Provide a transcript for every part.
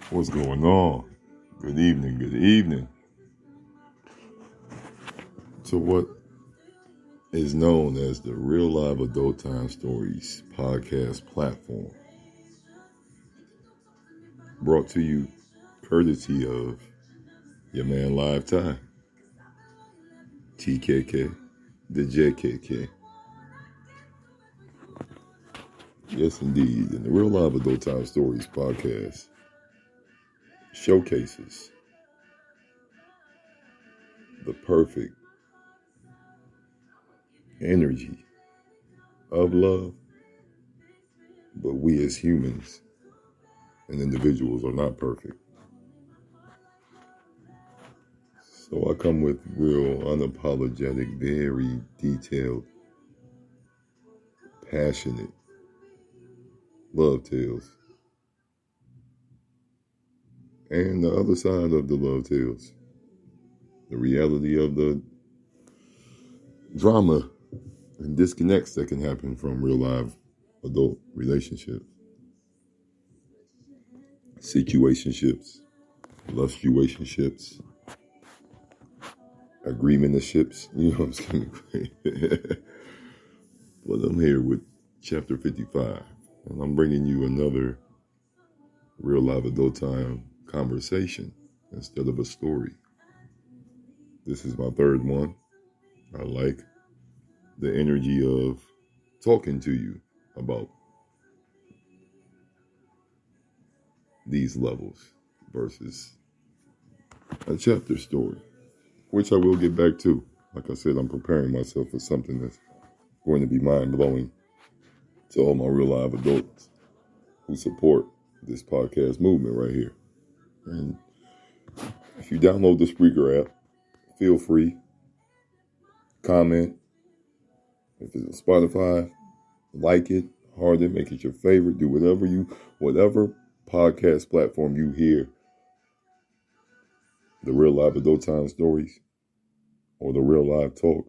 What's going on? Good evening, good evening. To what is known as the Real Live Adult Time Stories podcast platform. Brought to you courtesy of your man L.I.V.E, TKK, the JKK. Yes, indeed. And the Real Live Adult Time Stories podcast showcases the perfect energy of love, but we as humans and individuals are not perfect. So I come with real unapologetic, very detailed, passionate love tales. And the other side of the love tales, the reality of the drama and disconnects that can happen from real live adult relationships, situationships, lustuationships, agreementships, you know what I'm saying? But I'm here with chapter 55, and I'm bringing you another real live adult time conversation instead of a story. This is my third one. I like the energy of talking to you about these levels versus a chapter story, which I will get back to. Like I said, I'm preparing myself for something that's going to be mind-blowing to all my real live adults who support this podcast movement right here. And if you download the Spreaker app, feel free, comment. If it's on Spotify, like it, heart it, make it your favorite, do whatever podcast platform you hear the Real Live Adult Time Stories or the Real Live Talk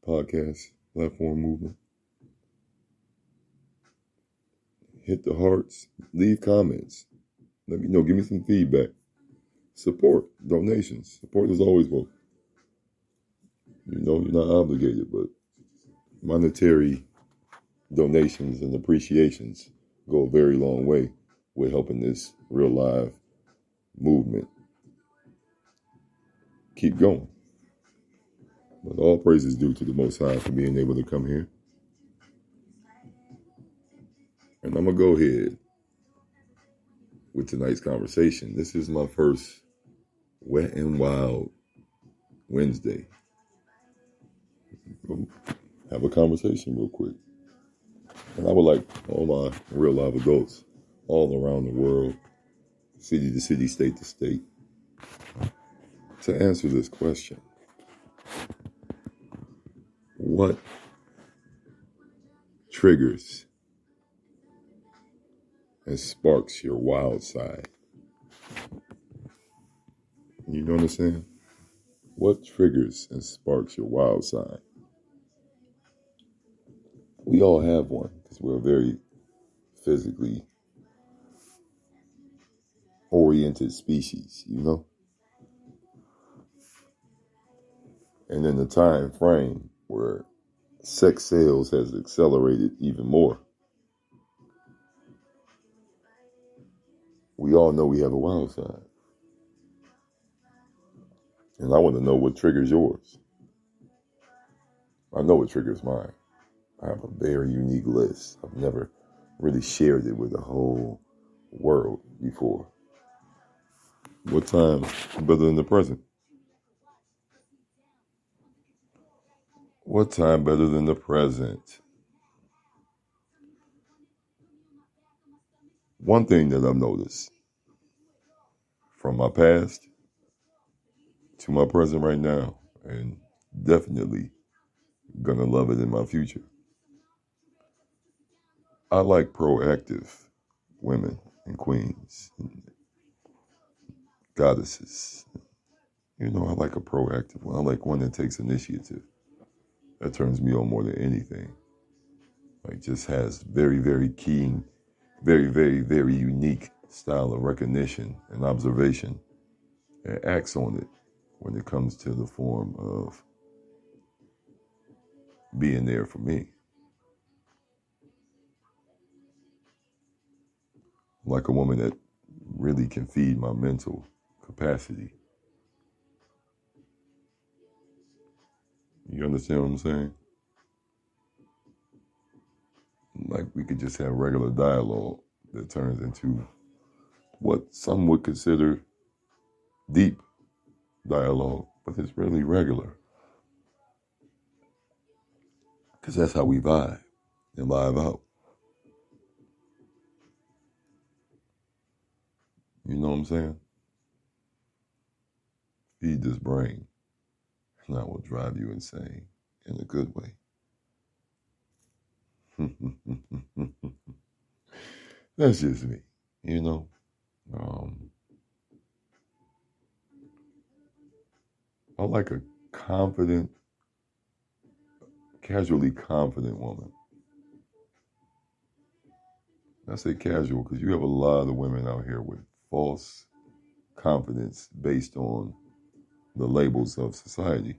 podcast platform movement. Hit the hearts, leave comments, let me know, give me some feedback. Support, donations. Support is always welcome. You know, you're not obligated, but monetary donations and appreciations go a very long way with helping this real live movement keep going. But all praise is due to the Most High for being able to come here. And I'm going to go ahead with tonight's conversation. This is my first Wet and Wild Wednesday. We'll have a conversation real quick. And I would like all my real live adults all around the world, city to city, state to state, to answer this question. What triggers and sparks your wild side? You know what I'm saying? What triggers and sparks your wild side? We all have one because we're a very physically oriented species, you know? And in the time frame where sex sales has accelerated even more, we all know we have a wild side. And I want to know what triggers yours. I know what triggers mine. I have a very unique list. I've never really shared it with the whole world before. What time better than the present? What time better than the present? One thing that I've noticed from my past to my present right now, and definitely gonna love it in my future, I like proactive women and queens and goddesses. You know, I like a proactive one. I like one that takes initiative. That turns me on more than anything. Like, just has very, very keen, very, very, very unique style of recognition and observation and acts on it when it comes to the form of being there for me. Like a woman that really can feed my mental capacity. You understand what I'm saying? Like we could just have regular dialogue that turns into what some would consider deep dialogue, but it's really regular. Because that's how we vibe and live out. You know what I'm saying? Feed this brain, and that will drive you insane in a good way. That's just me, you know. I like a confident, casually confident woman. I say casual because you have a lot of women out here with false confidence based on the labels of society.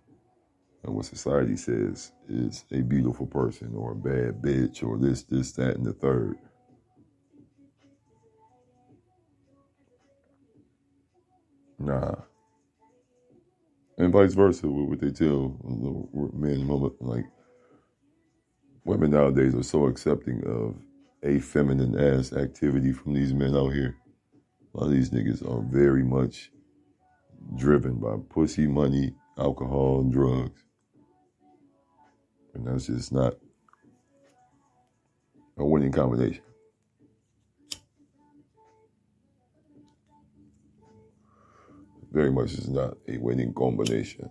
And what society says is a beautiful person or a bad bitch or this, that, and the third. Nah. And vice versa, what they tell men and women, like, women nowadays are so accepting of a feminine ass activity from these men out here. A lot of these niggas are very much driven by pussy, money, alcohol, and drugs. And that's just not a winning combination. Very much is not a winning combination.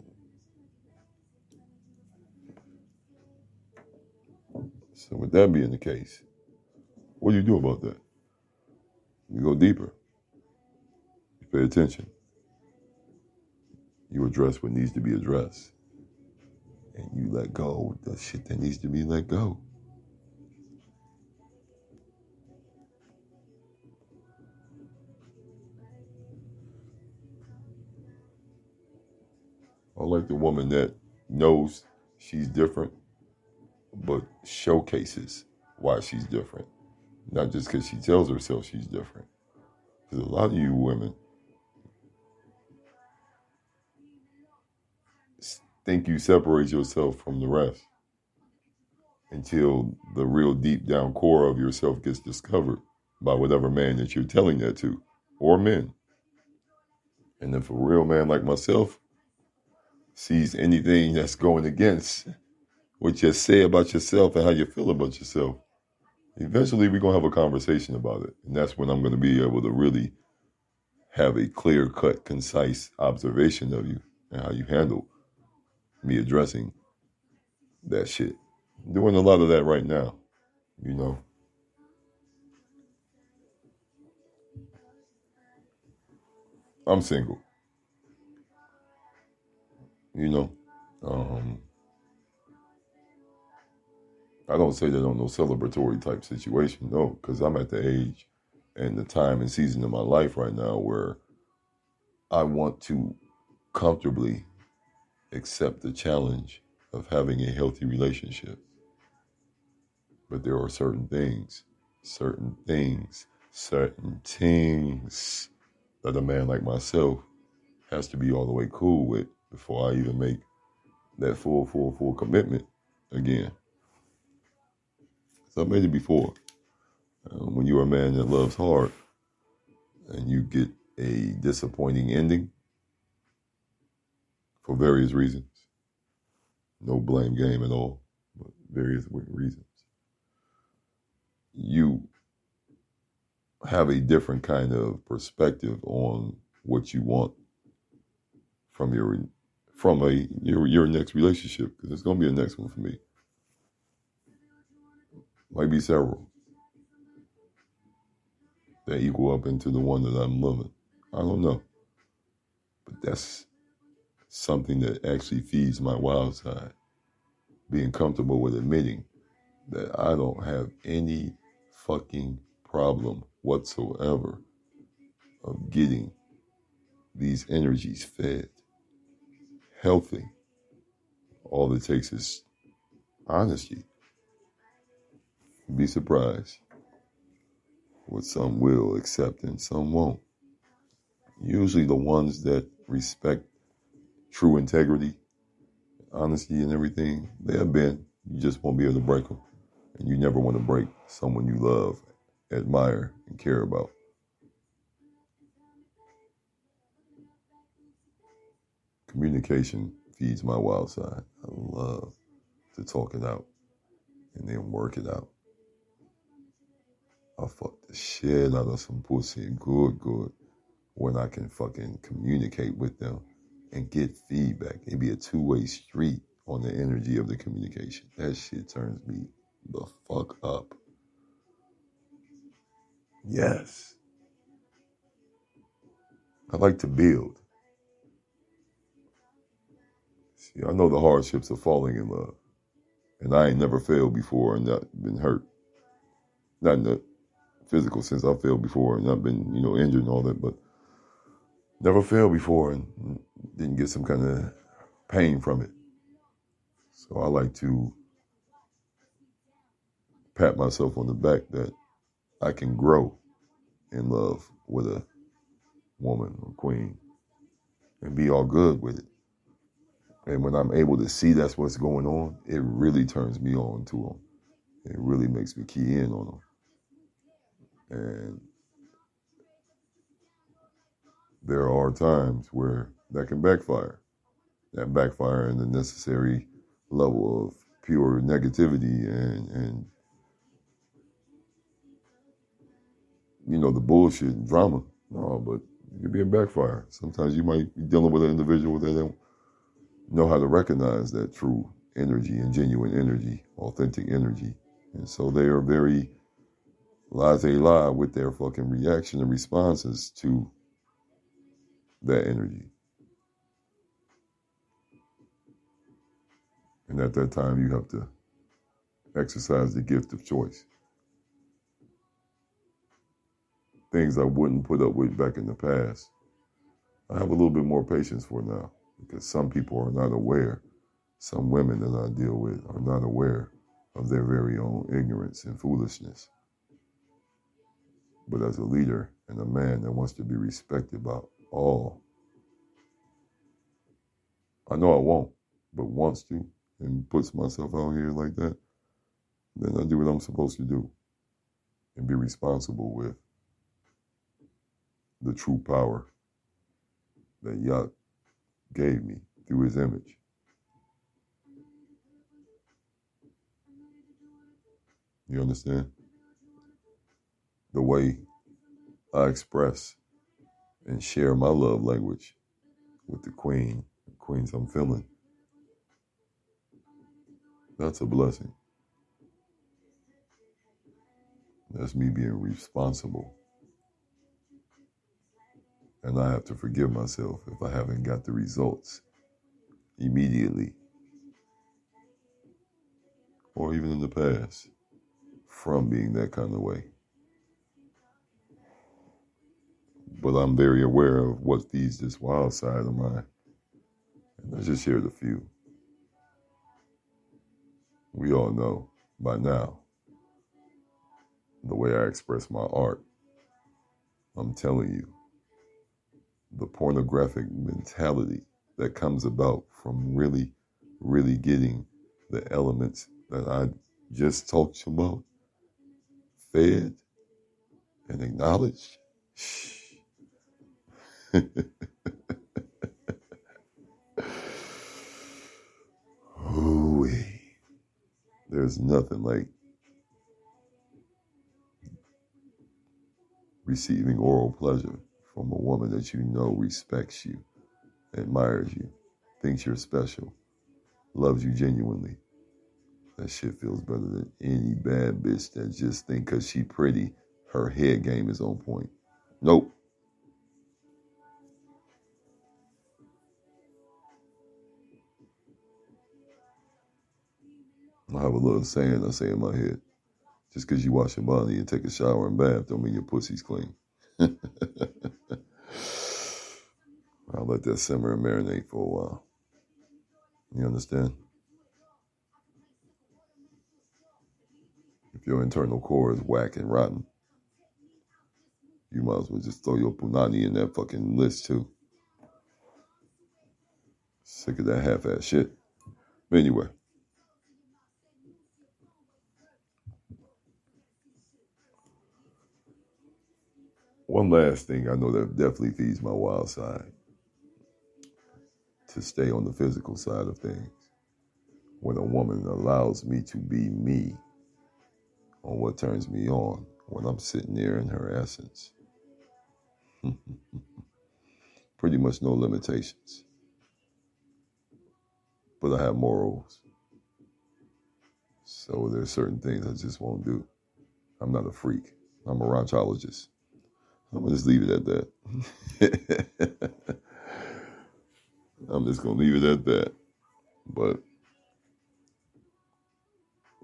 So with that being the case, what do you do about that? You go deeper. You pay attention. You address what needs to be addressed. And you let go of the shit that needs to be let go. I like the woman that knows she's different, but showcases why she's different. Not just because she tells herself she's different. Because a lot of you women think you separate yourself from the rest until the real deep down core of yourself gets discovered by whatever man that you're telling that to, or men. And if a real man like myself sees anything that's going against what you say about yourself and how you feel about yourself, eventually we're going to have a conversation about it. And that's when I'm going to be able to really have a clear-cut, concise observation of you and how you handle me addressing that shit. I'm doing a lot of that right now, you know. I'm single, you know. I don't say that on no celebratory type situation, no, because I'm at the age and the time and season of my life right now where I want to comfortably accept the challenge of having a healthy relationship. But there are certain things that a man like myself has to be all the way cool with before I even make that full commitment again. So I made it before. When you're a man that loves hard and you get a disappointing ending for various reasons, no blame game at all, but various reasons, you have a different kind of perspective on what you want from your next relationship, because it's going to be a next one for me. Might be several that equal up into the one that I'm loving. I don't know. But that's something that actually feeds my wild side. Being comfortable with admitting that I don't have any fucking problem whatsoever of getting these energies fed, healthy. All it takes is honesty. You'd be surprised what some will accept and some won't. Usually the ones that respect true integrity, honesty and everything, they'll bend. You just won't be able to break them. And you never want to break someone you love, admire, and care about. Communication feeds my wild side. I love to talk it out and then work it out. I fuck the shit out of some pussy good when I can fucking communicate with them and get feedback. It be a two-way street on the energy of the communication. That shit turns me the fuck up. Yes. I like to build. See, I know the hardships of falling in love. And I ain't never failed before and not been hurt. Not in the physical sense. I failed before and not been, injured and all that, but never failed before and didn't get some kind of pain from it. So I like to pat myself on the back that I can grow in love with a woman or queen and be all good with it. And when I'm able to see that's what's going on, it really turns me on to them. It really makes me key in on them. And there are times where that can backfire. That backfire in the necessary level of pure negativity and the bullshit and drama. No, but it could be a backfire. Sometimes you might be dealing with an individual that don't know how to recognize that true energy and genuine energy, authentic energy. And so they are very laissez-faire with their fucking reaction and responses to that energy. And at that time, you have to exercise the gift of choice. Things I wouldn't put up with back in the past, I have a little bit more patience for now because some people are not aware. Some women that I deal with are not aware of their very own ignorance and foolishness. But as a leader and a man that wants to be respected by all, I know I won't, but wants to and puts myself out here like that, then I do what I'm supposed to do and be responsible with the true power that Yah gave me through his image. You understand? The way I express and share my love language with the queens I'm feeling, that's a blessing. That's me being responsible. And I have to forgive myself if I haven't got the results immediately or even in the past from being that kind of way. But I'm very aware of what feeds this wild side of mine. And I just shared a few. We all know by now the way I express my art. I'm telling you, the pornographic mentality that comes about from really, really getting the elements that I just talked about fed and acknowledged. Ooh-wee. There's nothing like receiving oral pleasure from a woman that you know respects you, admires you, thinks you're special, loves you genuinely. That shit feels better than any bad bitch that just think because she pretty, her head game is on point. Nope. I have a little saying I say in my head. Just because you wash your body and take a shower and bath don't mean your pussy's clean. I'll let that simmer and marinate for a while. You understand? If your internal core is whack and rotten, you might as well just throw your punani in that fucking list too. Sick of that half-ass shit. But anyway. One last thing I know that definitely feeds my wild side. To stay on the physical side of things. When a woman allows me to be me on what turns me on when I'm sitting there in her essence. Pretty much no limitations. But I have morals. So there's certain things I just won't do. I'm not a freak. I'm a raunchologist. I'm going to just leave it at that. I'm just going to leave it at that. But,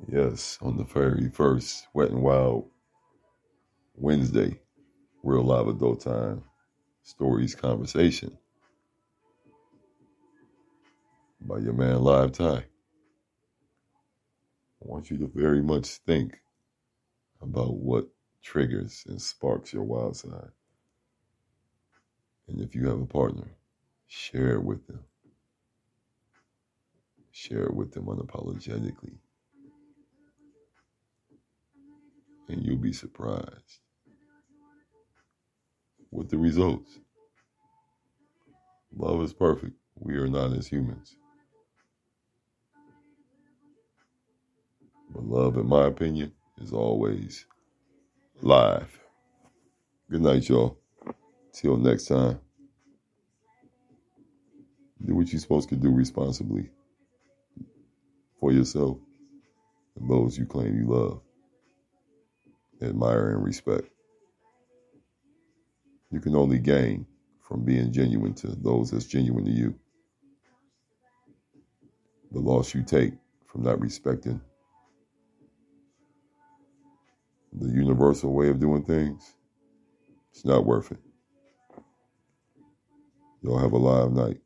yes, on the very first Wet and Wild Wednesday, real live adult time stories conversation by your man L.I.V.E. I want you to very much think about what triggers and sparks your wild side. And if you have a partner, share it with them. Share it with them unapologetically. And you'll be surprised with the results. Love is perfect. We are not as humans. But love, in my opinion, is always live. Good night, y'all. Till next time. Do what you're supposed to do responsibly for yourself and those you claim you love, admire, and respect. You can only gain from being genuine to those that's genuine to you. The loss you take from not respecting the universal way of doing things, it's not worth it. Y'all have a live night.